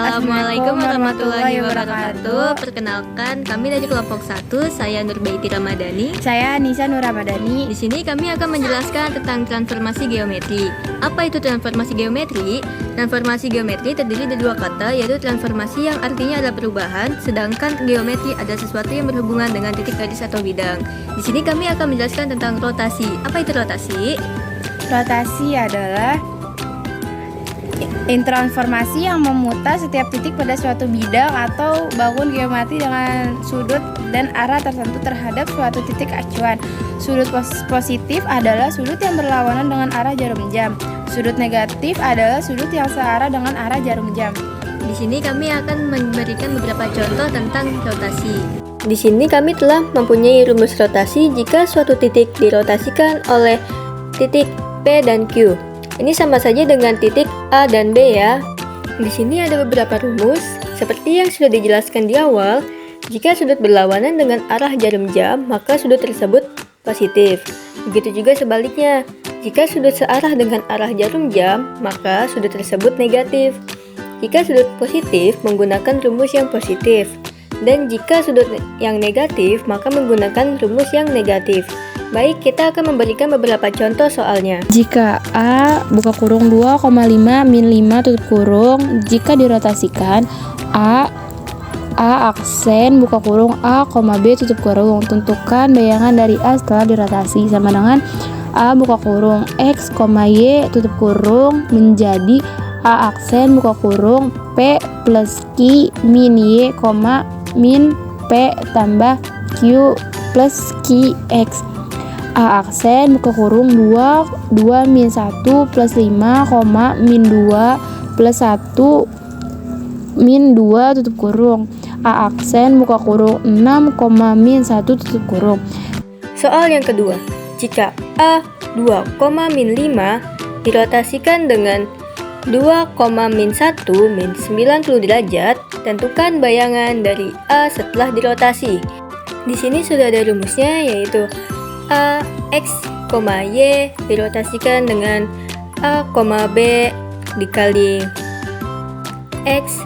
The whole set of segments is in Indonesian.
Assalamualaikum warahmatullahi wabarakatuh. Perkenalkan, kami dari kelompok 1, saya Nurbaiti Ramadhani. Saya Nisa Nur Ramadhani. Di sini kami akan menjelaskan tentang transformasi geometri. Apa itu transformasi geometri? Transformasi geometri terdiri dari dua kata, yaitu transformasi yang artinya adalah perubahan, sedangkan geometri adalah sesuatu yang berhubungan dengan titik garis atau bidang. Di sini kami akan menjelaskan tentang rotasi. Apa itu rotasi? Rotasi adalah transformasi yang memutar setiap titik pada suatu bidang atau bangun geometri dengan sudut dan arah tertentu terhadap suatu titik acuan. Sudut positif adalah sudut yang berlawanan dengan arah jarum jam. Sudut negatif adalah sudut yang searah dengan arah jarum jam. Di sini kami akan memberikan beberapa contoh tentang rotasi. Di sini kami telah mempunyai rumus rotasi jika suatu titik dirotasikan oleh titik P dan Q. Ini sama saja dengan titik A dan B ya. Di sini ada beberapa rumus, seperti yang sudah dijelaskan di awal. Jika sudut berlawanan dengan arah jarum jam, maka sudut tersebut positif. Begitu juga sebaliknya, jika sudut searah dengan arah jarum jam, maka sudut tersebut negatif. Jika sudut positif, menggunakan rumus yang positif. Dan jika sudut yang negatif, maka menggunakan rumus yang negatif. Baik, kita akan memberikan beberapa contoh soalnya. Jika A buka kurung 2,5 min 5 tutup kurung, jika dirotasikan A aksen buka kurung A, B tutup kurung. Tentukan bayangan dari A setelah dirotasi sama dengan A buka kurung X, Y tutup kurung menjadi A aksen buka kurung P plus Q min Y, min P tambah Q plus Q X. A aksen buka kurung 2 min 1 plus 5, min 2 plus 1 min 2 tutup kurung. A aksen buka kurung 6, min 1 tutup kurung. Soal yang kedua, jika A 2, min 5 dirotasikan dengan 2, min 1 min 90 derajat, tentukan bayangan dari A setelah dirotasi. Di sini sudah ada rumusnya, yaitu A, X, Y dirotasikan dengan A, B dikali X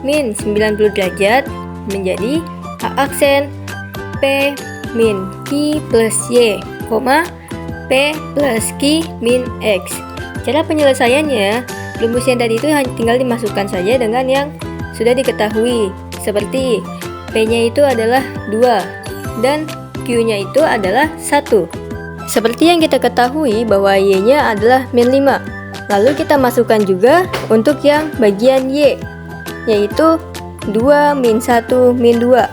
min 90 derajat menjadi A aksen P min Q plus Y, P plus Q min X. Cara penyelesaiannya, rumus yang tadi itu tinggal dimasukkan saja dengan yang sudah diketahui. Seperti P-nya itu adalah 2 dan Q-nya itu adalah 1. Seperti yang kita ketahui bahwa Y-nya adalah min 5. Lalu kita masukkan juga untuk yang bagian Y, yaitu 2 min 1 min 2.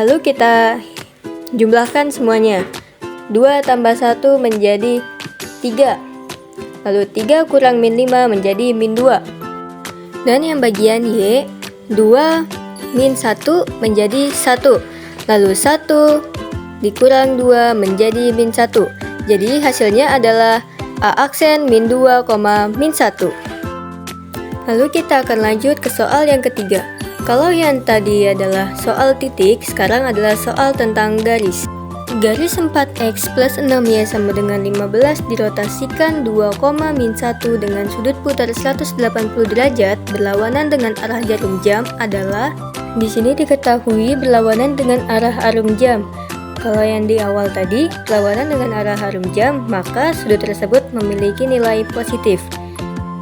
Lalu kita jumlahkan semuanya. 2 tambah 1 menjadi 3. Lalu 3 kurang min 5 menjadi min 2. Dan yang bagian Y, 2 min 1 menjadi 1. Lalu 1 dikurang 2 menjadi min 1. Jadi hasilnya adalah A aksen min 2, min 1. Lalu kita akan lanjut ke soal yang ketiga. Kalau yang tadi adalah soal titik, sekarang adalah soal tentang garis. Garis 4x plus 6y sama dengan 15 dirotasikan 2, min 1 dengan sudut putar 180 derajat berlawanan dengan arah jarum jam adalah, di sini diketahui berlawanan dengan arah jarum jam. Kalau yang di awal tadi berlawanan dengan arah jarum jam, maka sudut tersebut memiliki nilai positif.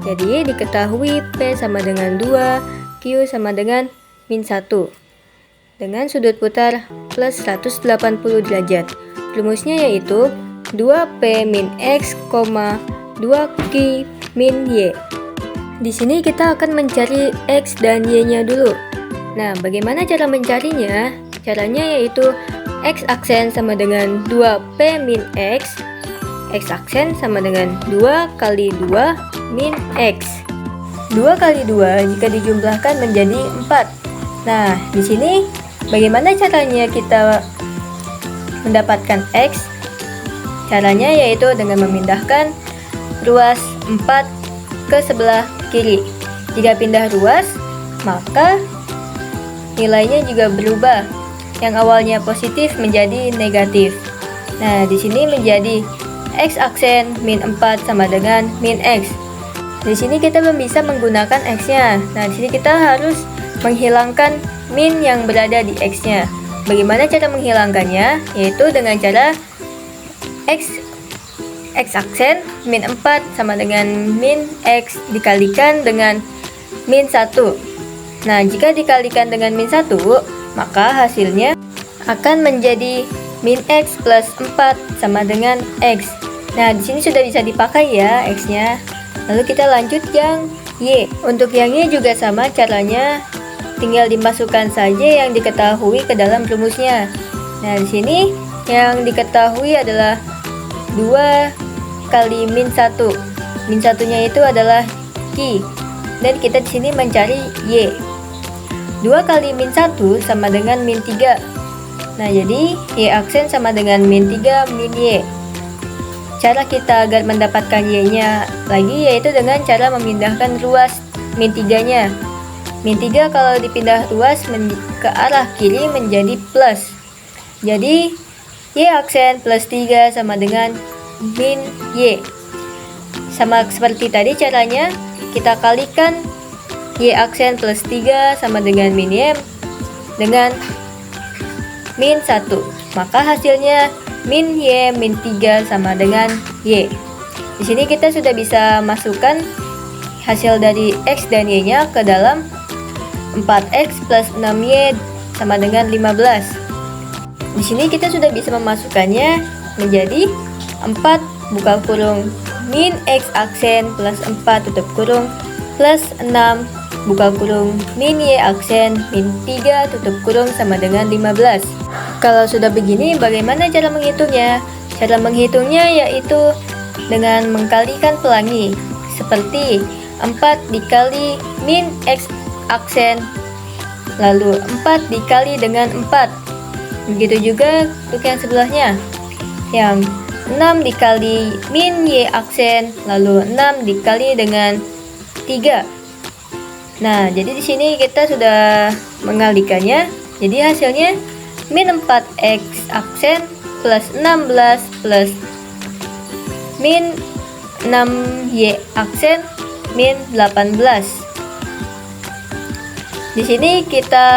Jadi diketahui P sama dengan 2, Q sama dengan min 1 dengan sudut putar plus 180 derajat. Rumusnya yaitu 2P min X, 2Q min Y. Di sini kita akan mencari X dan Y-nya dulu. Nah, bagaimana cara mencarinya? Caranya yaitu X aksen sama dengan 2P min X. X aksen sama dengan 2 kali 2 min X. 2 kali 2 jika dijumlahkan menjadi 4. Nah, di sini bagaimana caranya kita mendapatkan X? Caranya yaitu dengan memindahkan ruas 4 ke sebelah kiri. Jika pindah ruas, maka nilainya juga berubah. Yang awalnya positif menjadi negatif. Nah, di sini menjadi X aksen min 4 sama dengan min X. Di sini kita belum bisa menggunakan X-nya. Nah, di sini kita harus menghilangkan min yang berada di X-nya. Bagaimana cara menghilangkannya? Yaitu dengan cara X aksen min 4 sama dengan min X dikalikan dengan min 1. Nah, jika dikalikan dengan min 1, maka hasilnya akan menjadi min X plus 4 sama dengan X. Nah, di sini sudah bisa dipakai ya X-nya. Lalu kita lanjut yang Y. Untuk yang Y juga sama caranya, tinggal dimasukkan saja yang diketahui ke dalam rumusnya. Nah, di sini yang diketahui adalah 2 kali min 1. Min 1-nya itu adalah Q. Dan kita di sini mencari Y. 2 kali min 1 sama dengan min 3. Nah, jadi Y aksen sama dengan min 3 min Y. Cara kita agar mendapatkan Y-nya lagi yaitu dengan cara memindahkan ruas min 3-nya. Min 3 kalau dipindah ruas ke arah kiri menjadi plus. Jadi Y aksen plus 3 sama dengan min Y. Sama seperti tadi caranya, kita kalikan Y aksen plus 3 sama dengan min Y dengan min 1. Maka hasilnya min Y min 3 sama dengan Y. Di sini kita sudah bisa masukkan hasil dari X dan Y-nya ke dalam 4X plus 6Y sama dengan 15. Di sini kita sudah bisa memasukkannya menjadi 4 buka kurung min X aksen plus 4 tutup kurung plus 6 buka kurung min Y aksen min 3 tutup kurung sama dengan 15. Kalau sudah begini, bagaimana cara menghitungnya? Cara menghitungnya yaitu dengan mengkalikan pelangi, seperti 4 dikali min X aksen, lalu 4 dikali dengan 4. Begitu juga untuk yang sebelahnya, yang 6 dikali min Y aksen, lalu 6 dikali dengan 3. Nah, jadi di sini kita sudah mengalikannya, jadi hasilnya min 4X aksen plus 16 plus min 6Y aksen min 18. Di sini kita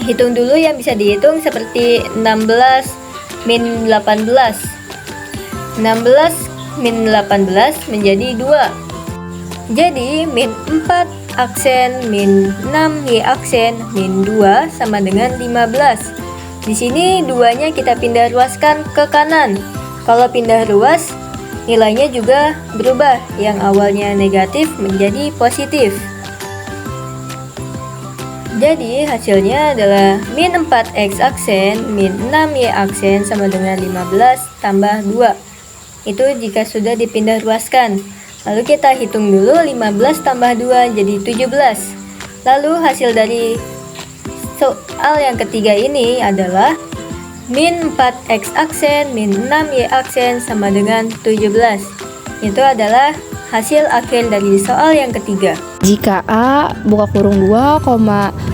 hitung dulu yang bisa dihitung, seperti 16 min 18. 16 min 18 menjadi 2. Jadi min 4 aksen min 6Y aksen min 2 sama dengan 15. Di sini 2-nya kita pindah ruaskan ke kanan. Kalau pindah ruas, nilainya juga berubah. Yang awalnya negatif menjadi positif. Jadi hasilnya adalah min 4X aksen min 6Y aksen sama dengan 15 tambah 2. Itu jika sudah dipindah ruaskan. Lalu kita hitung dulu 15 tambah 2 jadi 17. Lalu hasil dari soal yang ketiga ini adalah min 4X aksen min 6Y aksen sama dengan 17. Itu adalah hasil akhir dari soal yang ketiga. Jika A buka kurung 2,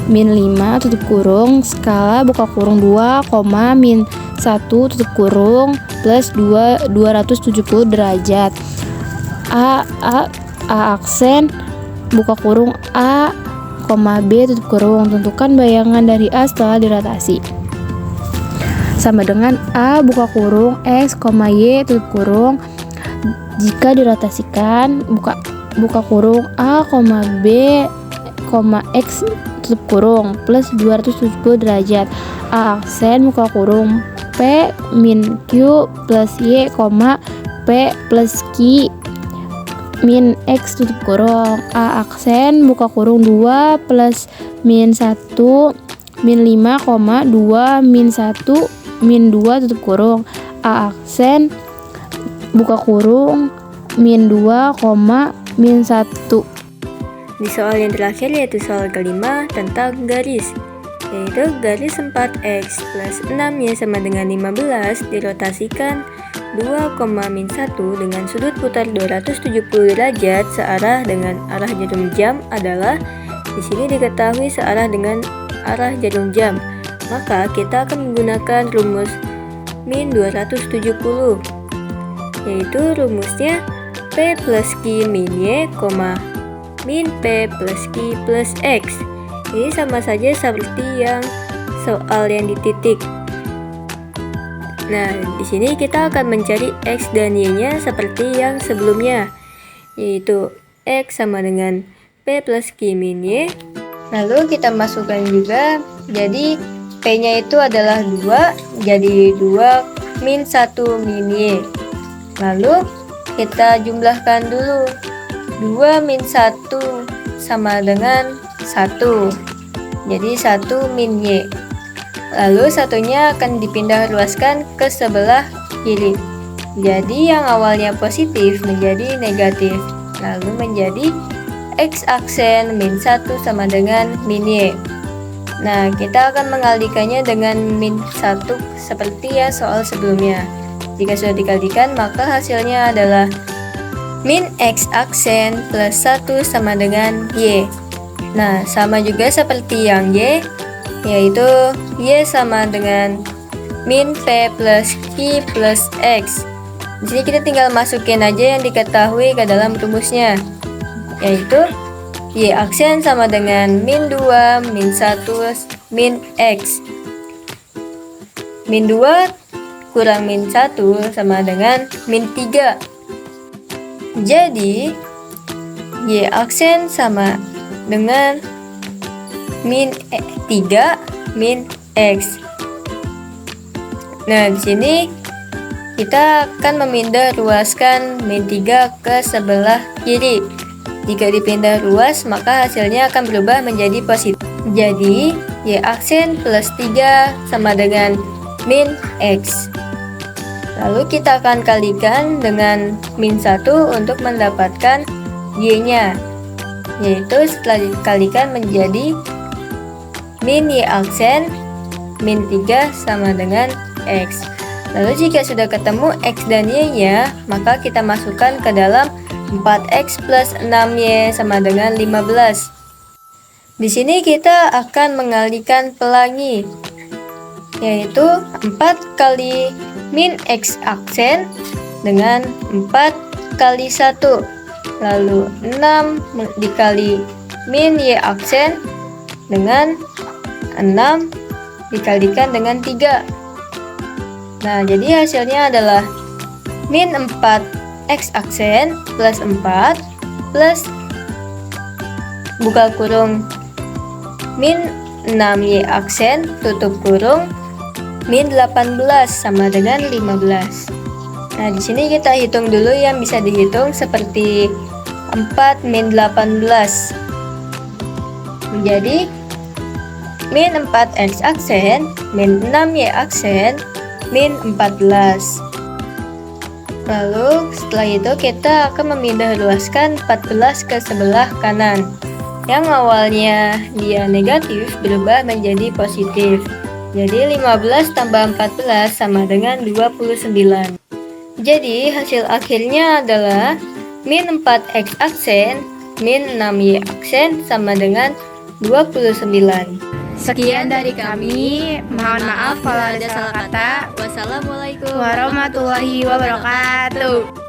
min 5 tutup kurung skala buka kurung 2, min 1 tutup kurung plus 270 derajat. A aksen buka kurung A, B tutup kurung, tentukan bayangan dari A setelah diratasi. Sama dengan A buka kurung X, Y tutup kurung, jika diratasikan buka kurung A, B, X tutup kurung plus 270 derajat. A aksen buka kurung P min Q plus Y, P plus Q min X tutup kurung. A aksen buka kurung 2 plus min 1 min 5, 2 min 1 min 2 tutup kurung. A aksen buka kurung min 2, min 1. Di soal yang terakhir yaitu soal kelima tentang garis, yaitu garis 4X plus 6Y sama dengan 15 dirotasikan 2, min 1 dengan sudut putar 270 derajat searah dengan arah jarum jam adalah, di sini diketahui searah dengan arah jarum jam, maka kita akan menggunakan rumus min 270, yaitu rumusnya P plus Q min Y, min P plus Q plus X. Ini sama saja seperti yang soal yang di titik. Nah, di sini kita akan mencari X dan Y-nya seperti yang sebelumnya, yaitu X sama dengan P plus Q min Y. Lalu kita masukkan juga, jadi P-nya itu adalah 2, jadi 2 min 1 min Y. Lalu kita jumlahkan dulu, 2 min 1 sama dengan 1, jadi 1 min Y. Lalu satunya akan dipindah luaskan ke sebelah kiri, jadi yang awalnya positif menjadi negatif, lalu menjadi X aksen min 1 sama dengan min Y. Nah, kita akan mengalihkannya dengan min 1 seperti ya soal sebelumnya. Jika sudah dikalikan, maka hasilnya adalah min X aksen plus 1 sama dengan Y. Nah, sama juga seperti yang Y, yaitu Y sama dengan min P plus Q plus X. Di sini kita tinggal masukin aja yang diketahui ke dalam rumusnya, yaitu Y aksen sama dengan min 2 min 1 min X. Min 2 kurang min 1 sama dengan min 3. Jadi Y aksen sama dengan min 3 min X. Nah, di sini kita akan memindah luaskan min 3 ke sebelah kiri. Jika dipindah luas, maka hasilnya akan berubah menjadi positif. Jadi, Y aksen plus 3 sama dengan min X. Lalu kita akan kalikan dengan min 1 untuk mendapatkan Y-nya, yaitu setelah dikalikan menjadi min Y aksen min 3 sama dengan X. Lalu jika sudah ketemu X dan Y-nya, maka kita masukkan ke dalam 4X plus 6Y sama dengan 15. Di sini kita akan mengalihkan pelangi, yaitu 4 kali min X aksen dengan 4 kali 1. Lalu 6 dikali min Y aksen dengan 6 dikalikan dengan 3. Nah, jadi hasilnya adalah min 4 X aksen plus 4 plus buka kurung min 6Y aksen tutup kurung min 18 sama dengan 15. Nah, di sini kita hitung dulu yang bisa dihitung seperti 4 min 18. Menjadi min 4X aksen min 6Y aksen min 14. Lalu setelah itu kita akan memindah luaskan 14 ke sebelah kanan. Yang awalnya dia negatif berubah menjadi positif. Jadi 15 tambah 14 sama dengan 29. Jadi hasil akhirnya adalah min 4X aksen min 6Y aksen sama dengan 29. Sekian dari kami. Mohon maaf kalau ada salah kata. Wassalamualaikum Warahmatullahi wabarakatuh.